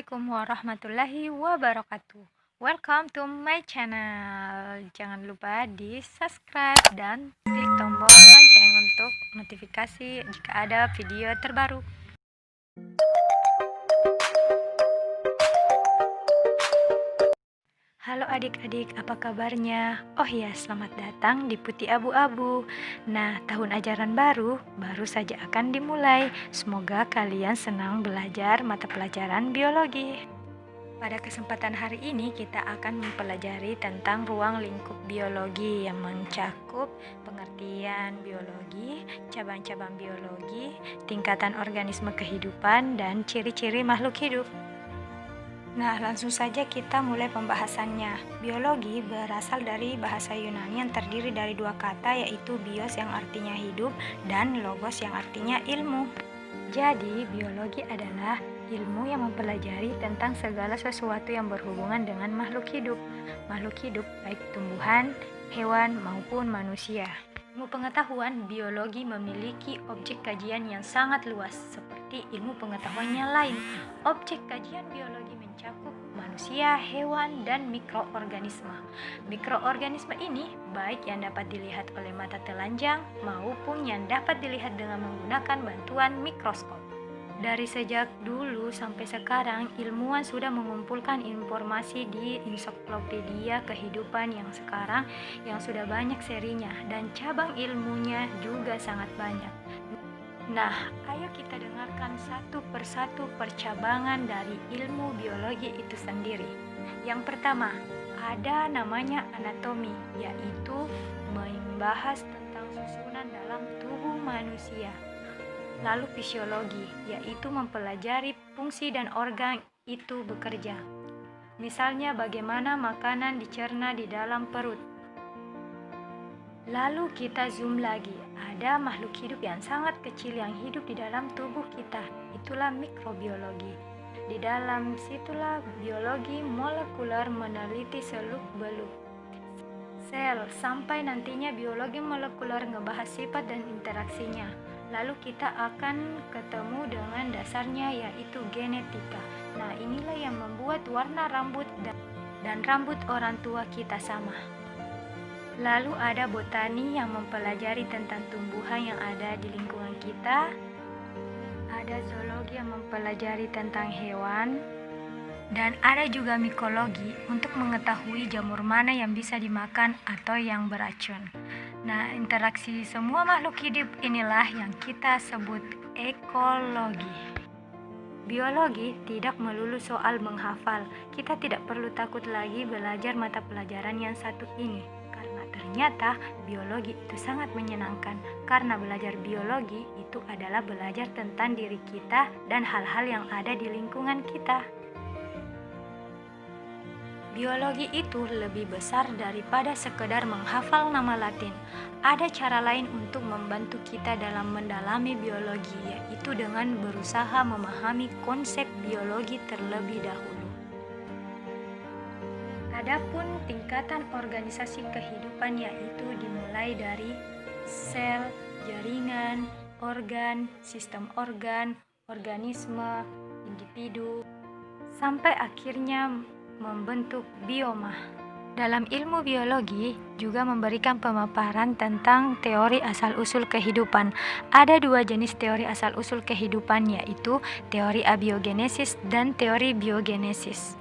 Assalamualaikum warahmatullahi wabarakatuh. Welcome to my channel. Jangan lupa di subscribe dan klik tombol lonceng untuk notifikasi jika ada video terbaru. Halo adik-adik, apa kabarnya? Oh ya, selamat datang di Putih Abu-Abu. Nah, tahun ajaran baru saja akan dimulai. Semoga kalian senang belajar mata pelajaran biologi. Pada kesempatan hari ini kita akan mempelajari tentang ruang lingkup biologi yang mencakup pengertian biologi, cabang-cabang biologi, tingkatan organisme kehidupan, dan ciri-ciri makhluk hidup. Nah, langsung saja kita mulai pembahasannya. Biologi berasal dari bahasa Yunani yang terdiri dari dua kata, yaitu bios yang artinya hidup dan logos yang artinya ilmu. Jadi, biologi adalah ilmu yang mempelajari tentang segala sesuatu yang berhubungan dengan makhluk hidup. Makhluk hidup baik tumbuhan, hewan, maupun manusia. Ilmu pengetahuan biologi memiliki objek kajian yang sangat luas, seperti ilmu pengetahuan yang lain. Objek kajian biologi mencakup manusia, hewan, dan mikroorganisme. Mikroorganisme ini baik yang dapat dilihat oleh mata telanjang maupun yang dapat dilihat dengan menggunakan bantuan mikroskop. Dari sejak dulu sampai sekarang, ilmuwan sudah mengumpulkan informasi di ensiklopedia kehidupan yang sekarang yang sudah banyak serinya dan cabang ilmunya juga sangat banyak. Nah, ayo kita dengarkan satu persatu percabangan dari ilmu biologi itu sendiri. Yang pertama, ada namanya anatomi, yaitu membahas tentang susunan dalam tubuh manusia. Lalu fisiologi, yaitu mempelajari fungsi dan organ itu bekerja. Misalnya bagaimana makanan dicerna di dalam perut. Lalu kita zoom lagi, ada makhluk hidup yang sangat kecil yang hidup di dalam tubuh kita, itulah mikrobiologi. Di dalam situlah biologi molekuler meneliti seluk-beluk sel, sampai nantinya biologi molekuler ngebahas sifat dan interaksinya. Lalu kita akan ketemu dengan dasarnya, yaitu genetika. Nah, inilah yang membuat warna rambut dan rambut orang tua kita sama. Lalu ada botani yang mempelajari tentang tumbuhan yang ada di lingkungan kita. Ada zoologi yang mempelajari tentang hewan. Dan ada juga mikologi untuk mengetahui jamur mana yang bisa dimakan atau yang beracun. Nah, interaksi semua makhluk hidup inilah yang kita sebut ekologi. Biologi tidak melulu soal menghafal. Kita tidak perlu takut lagi belajar mata pelajaran yang satu ini. Karena ternyata biologi itu sangat menyenangkan. Karena belajar biologi itu adalah belajar tentang diri kita dan hal-hal yang ada di lingkungan kita. Biologi itu lebih besar daripada sekedar menghafal nama Latin. Ada cara lain untuk membantu kita dalam mendalami biologi, yaitu dengan berusaha memahami konsep biologi terlebih dahulu. Adapun tingkatan organisasi kehidupan, yaitu dimulai dari sel, jaringan, organ, sistem organ, organisme, individu, sampai akhirnya membentuk bioma. Dalam ilmu biologi juga memberikan pemaparan tentang teori asal-usul kehidupan. Ada dua jenis teori asal-usul kehidupan, yaitu teori abiogenesis dan teori biogenesis.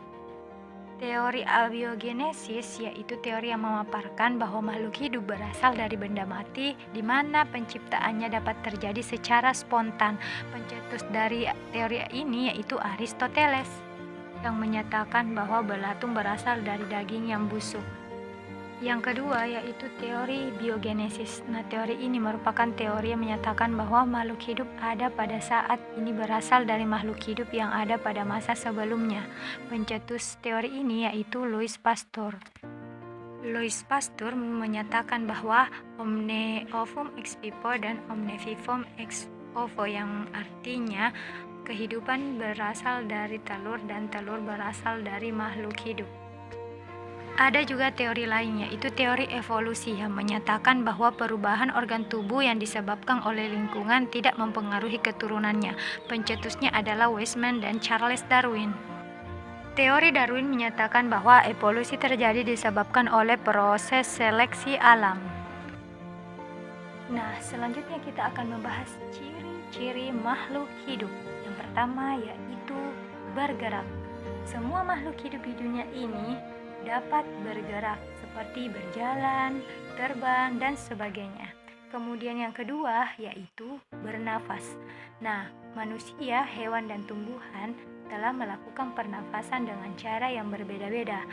Teori abiogenesis yaitu teori yang memaparkan bahwa makhluk hidup berasal dari benda mati, di mana penciptaannya dapat terjadi secara spontan. Pencetus dari teori ini yaitu Aristoteles, yang menyatakan bahwa belatung berasal dari daging yang busuk. Yang kedua yaitu teori biogenesis. Nah, teori ini merupakan teori yang menyatakan bahwa makhluk hidup ada pada saat ini berasal dari makhluk hidup yang ada pada masa sebelumnya. Pencetus teori ini yaitu Louis Pasteur. Louis Pasteur menyatakan bahwa omne ovum ex vivo dan omne vivum ex ovo, yang artinya kehidupan berasal dari telur dan telur berasal dari makhluk hidup. Ada juga teori lain, yaitu teori evolusi, yang menyatakan bahwa perubahan organ tubuh yang disebabkan oleh lingkungan tidak mempengaruhi keturunannya. Pencetusnya adalah Weismann dan Charles Darwin. Teori Darwin menyatakan bahwa evolusi terjadi disebabkan oleh proses seleksi alam. Nah, selanjutnya kita akan membahas ciri-ciri makhluk hidup. Yang pertama yaitu bergerak. Semua makhluk hidup di dunia ini dapat bergerak seperti berjalan, terbang, dan sebagainya. Kemudian yang kedua yaitu bernafas. Nah, manusia, hewan, dan tumbuhan telah melakukan pernafasan dengan cara yang berbeda-beda.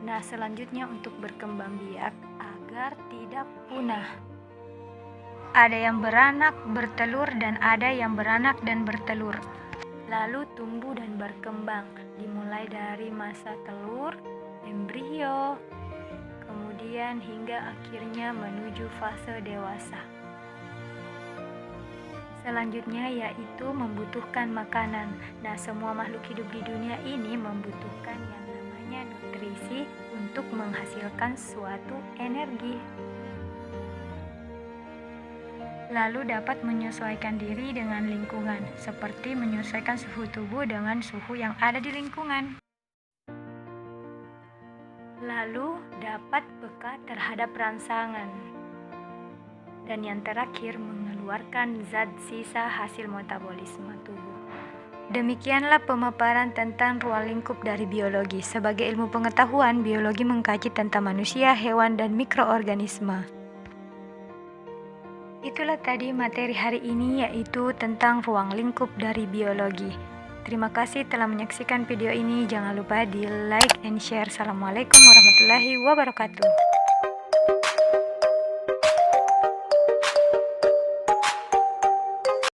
Nah, selanjutnya untuk berkembang biak agar tidak punah. Ada yang beranak, bertelur, dan ada yang beranak dan bertelur. Lalu tumbuh dan berkembang, dimulai dari masa telur, embrio, kemudian hingga akhirnya menuju fase dewasa. Selanjutnya yaitu membutuhkan makanan. Nah, semua makhluk hidup di dunia ini membutuhkan yang namanya nutrisi untuk menghasilkan suatu energi. Lalu dapat menyesuaikan diri dengan lingkungan, seperti menyesuaikan suhu tubuh dengan suhu yang ada di lingkungan. Lalu dapat peka terhadap rangsangan. Dan yang terakhir, mengeluarkan zat sisa hasil metabolisme tubuh. Demikianlah pemaparan tentang ruang lingkup dari biologi. Sebagai ilmu pengetahuan, biologi mengkaji tentang manusia, hewan, dan mikroorganisme. Itulah tadi materi hari ini, yaitu tentang ruang lingkup dari biologi. Terima kasih telah menyaksikan video ini. Jangan lupa di like and share. Assalamualaikum warahmatullahi wabarakatuh.